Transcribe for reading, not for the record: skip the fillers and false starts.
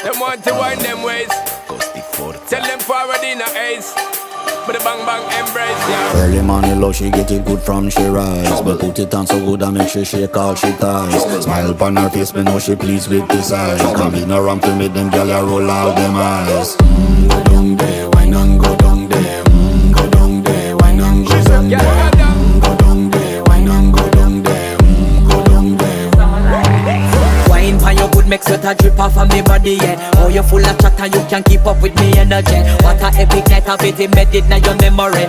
Them want to wind them ways. Tell them forward in a ace. But the bang bang embrace, yeah. Early morning love, she get it good from she rise. But put it on so good and make she all she ties. Smile upon her face, me know she pleased with this eyes. Come in around to make them gyal a roll out them eyes. Go down there, why not go down there? Go down there, why not go down there? Go down there, why not go down there? Go down there. Wine pan your good, make sweat a drip off of me body, yeah. Oh, you full of chatter, you can't keep up with me energy. What a epic night of it, embedded now your memory.